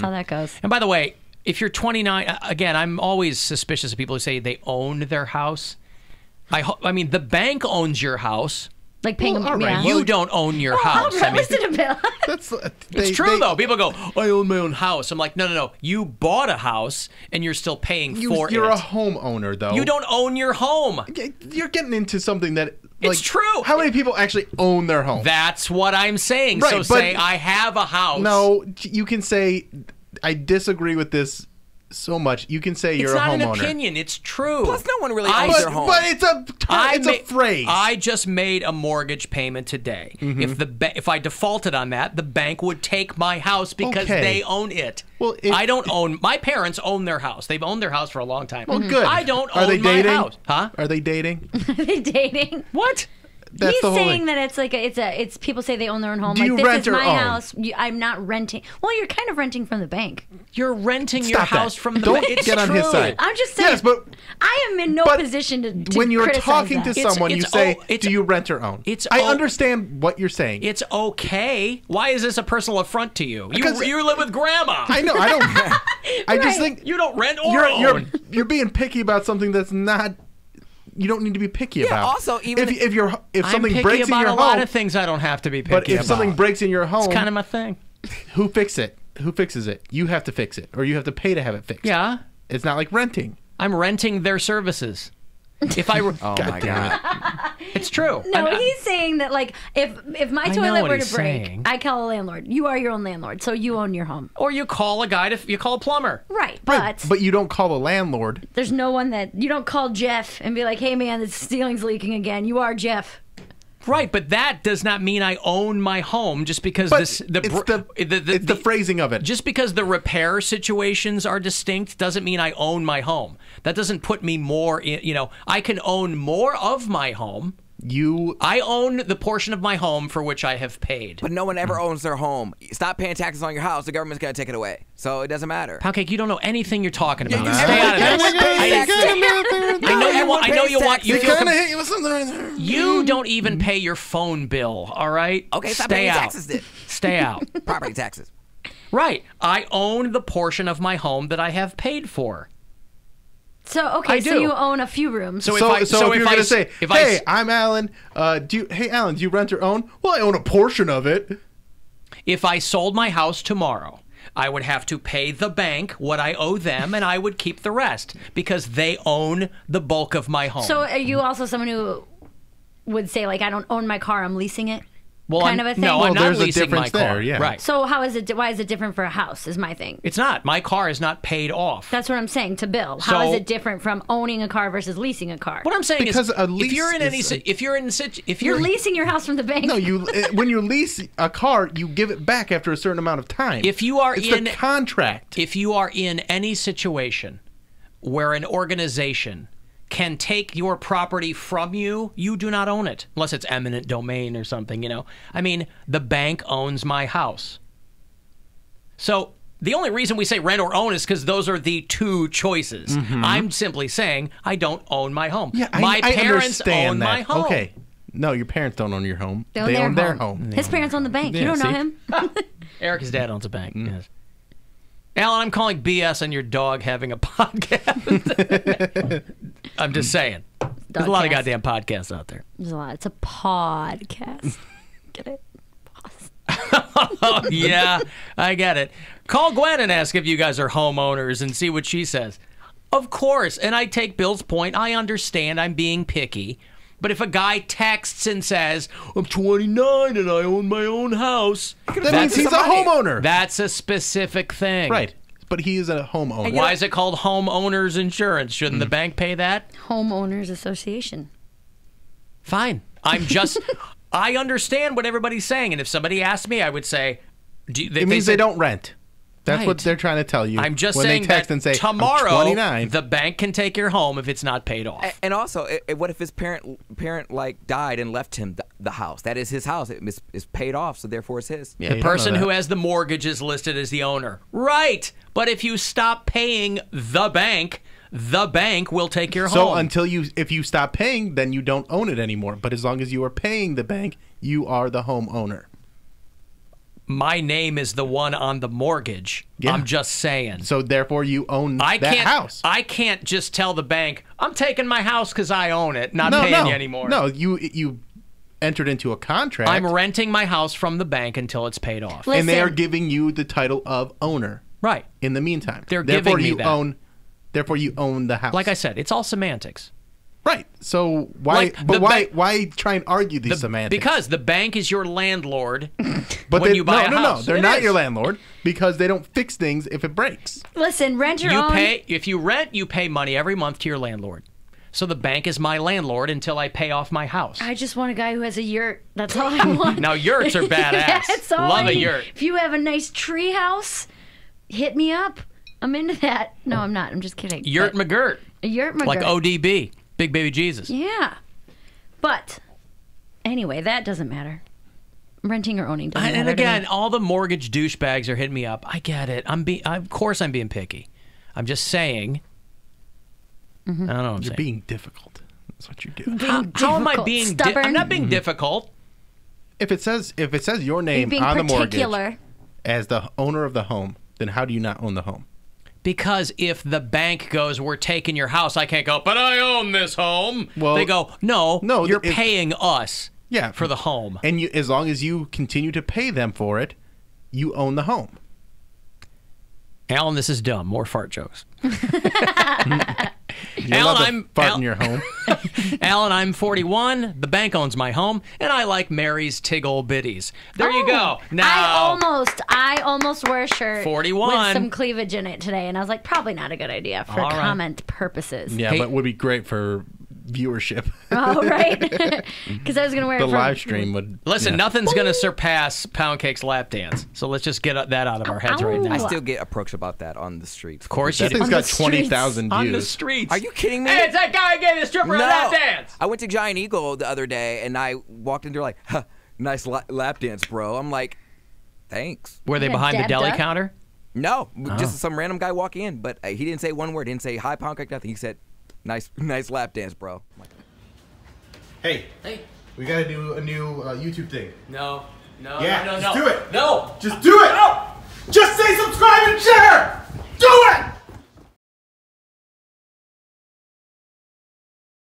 That's how that goes. And by the way, if you're 29, again, I'm always suspicious of people who say they own their house. I mean, the bank owns your house. Like paying Well, all right. yeah. You don't own your house. I'll listen to Bill. It's true, though. People go, I own my own house. I'm like, no. You bought a house, and you're still paying for it. You're a homeowner, though. You don't own your home. You're getting into something that... It's true. How many people actually own their home? That's what I'm saying. Right, so but- say, I have a house. No, you can say, I disagree with this so much. You can say you're a homeowner. It's not an opinion. It's true. Plus, no one really owns their home. But it's a phrase. I just made a mortgage payment today. If I defaulted on that, the bank would take my house because they own it. Well, I don't own. My parents own their house. They've owned their house for a long time. Well, good. I don't Are own they my dating? house. Huh? Are they dating? Are they dating? What? That's He's the whole saying thing. that it's like it's people say they own their own home. Do you like, rent this is or my own? house. I'm not renting. Well, you're kind of renting from the bank. You're renting your Stop that. house from the Don't bank. It's get on true. his side. I'm just saying. Yes, but I am in no position to when you're criticize talking that. to someone, you say, it's- "Do you rent or own?" I understand what you're saying. It's okay. Why is this a personal affront to you? Because- You live with grandma. I know. I don't. I just think you don't rent or own. you're being picky about something that's not. You don't need to be picky about. Also, even if I'm something picky breaks in about your a home, lot of things I don't have to be picky but if about. something breaks in your home, It's kind of my thing. Who fixes it? Who fixes it? You have to fix it, or you have to pay to have it fixed. Yeah. It's not like renting. I'm renting their services. If I, oh my God, it's true. No, he's saying that like if my I know toilet what were to he's break, saying. I call a landlord. You are your own landlord, so you own your home. Or you call a guy you call a plumber. Right, but But you don't call a landlord. there's no one that you don't call Jeff and be like, "Hey man, the ceiling's leaking again." You are Jeff. Right, but that does not mean I own my home just because But it's it's the phrasing of it. Just because the repair situations are distinct doesn't mean I own my home. That doesn't put me more in, I can own more of my home. I own the portion of my home for which I have paid. but no one ever owns their home. Stop paying taxes on your house. The government's going to take it away. So it doesn't matter. Poundcake, you don't know anything you're talking about. Yeah, Stay out of everyone this. pays taxes. I know you want. You feel hit you with something right there. You don't even pay your phone bill, all right? Okay, stop Stay paying out. taxes then. Stay out. Property taxes. Right. I own the portion of my home that I have paid for. So I so do. you own a few rooms. So if you're I gonna say, if "Hey, I'm Alan. Hey, Alan, do you rent or own?" Well, I own a portion of it. If I sold my house tomorrow, I would have to pay the bank what I owe them, and I would keep the rest because they own the bulk of my home. So are you also someone who would say like, "I don't own my car, I'm leasing it"? well, kind of a thing? No, I'm Well, not there's a leasing my difference car. there, yeah. Right. So how is it? Why is it different for a house? Is my thing. It's not. My car is not paid off. That's what I'm saying to Bill. How is So- it different from owning a car versus leasing a car? What I'm saying Because is, a lease if you're in any, is if You're leasing your house from the bank. No, when you lease a car, you give it back after a certain amount of time. If you are it's in the contract. If you are in any situation where an organization can take your property from you, you do not own it, unless it's eminent domain or something, I mean, the bank owns my house. So the only reason we say rent or own is because those are the two choices. I'm simply saying I don't own my home. Yeah, my I parents understand own that. my home. Okay. No, your parents don't own your home. They They own own their home. His parents own the bank. Yeah, You don't know see? him. Erica's dad owns a bank. Yes. Alan, I'm calling BS on your dog having a podcast. I'm just saying. There's a lot of Dogcast. goddamn podcasts out there. There's a lot. It's a podcast. Get it? Oh, yeah, I get it. Call Gwen and ask if you guys are homeowners and see what she says. Of course, and I take Bill's point. I understand I'm being picky. But if a guy texts and says, I'm 29 and I own my own house, That means he's a homeowner. That's a specific thing. Right. But he is a homeowner. Why is it called homeowners insurance? Shouldn't the bank pay that? Homeowners Association. Fine. I'm just, I understand what everybody's saying. And if somebody asked me, I would say, It means they don't rent. That's what Right. they're trying to tell you. I'm just when saying they text that and say, tomorrow, I'm 29. the bank can take your home if it's not paid off. And also, what if his parent like died and left him the house? That is his house. It is paid off, so therefore it's his. Yeah, The you don't know person that. who has the mortgage is listed as the owner. Right. But if you stop paying the bank will take your So home. if you stop paying, then you don't own it anymore. But as long as you are paying the bank, you are the homeowner. my name is the one on the mortgage. Yeah. I'm just saying. So therefore, you own that house. I can't just tell the bank, I'm taking my house because I own it, not no, paying no, you anymore. No, you entered into a contract. I'm renting my house from the bank until it's paid off. Listen. and they are giving you the title of owner. Right. In the meantime, They're therefore giving me you that. own. Therefore, you own the house. Like I said, it's all semantics. Right. So why? Like, but why try and argue these semantics? Because the bank is your landlord. but when they, you buy a no, house. they're It not is. your landlord because they don't fix things if it breaks. Listen, rent your You own. pay if you rent, you pay money every month to your landlord. So the bank is my landlord until I pay off my house. I just want a guy who has a yurt. That's all I want. Now yurts are badass. That's all Love I a need. yurt. If you have a nice tree house, hit me up. I'm into that. No, I'm not. I'm just kidding. Yurt But McGirt. a yurt McGirt. Like ODB. Big Baby Jesus. Yeah. But anyway, that doesn't matter. Renting or owning doesn't matter. And to again, me. all the mortgage douchebags are hitting me up. I get it. Of course I'm being picky. I'm just saying. I don't know what I'm You're saying. being difficult. That's what you do. How am I difficult, being stubborn. I'm not being difficult. If it says your You're name being on the mortgage particular. as the owner of the home, then how do you not own the home? Because if the bank goes, we're taking your house, I can't go, but I own this home. Well, they go, no, no, you're if- paying us Yeah, for the home. And as long as you continue to pay them for it, you own the home. Alan, this is dumb. More fart jokes. You're Alan, allowed to I'm fart in your home. Alan, I'm 41. The bank owns my home, and I like Mary's Tiggle Bitties. There you go. Now, I almost wore a shirt 41. with some cleavage in it today, and I was like, probably not a good idea for All right. comment purposes. Yeah, Hey- but would be great for viewership. Oh, right. Because I was gonna wear The it for live stream would. listen, yeah. nothing's going to surpass Pound Cake's lap dance. So let's just get that out of our heads right now. I Ow. still get approached about that on the streets. Of course you That do. thing's On got the 20,000 On the views. streets. Are you kidding me? Hey, it's that guy who gave the stripper a lap dance. I went to Giant Eagle the other day, and I walked into like, huh, nice lap dance, bro. I'm like, thanks. Were they Yeah, behind the dabbed deli up. counter? No, Oh. just some random guy walking in, but he didn't say one word. He didn't say hi, Pound Cake, nothing. He said, nice lap dance, bro. I'm like, Hey, Hey. we got to do a new YouTube thing. No. Yeah, no, just do it. No. Just do it. Just say subscribe and share.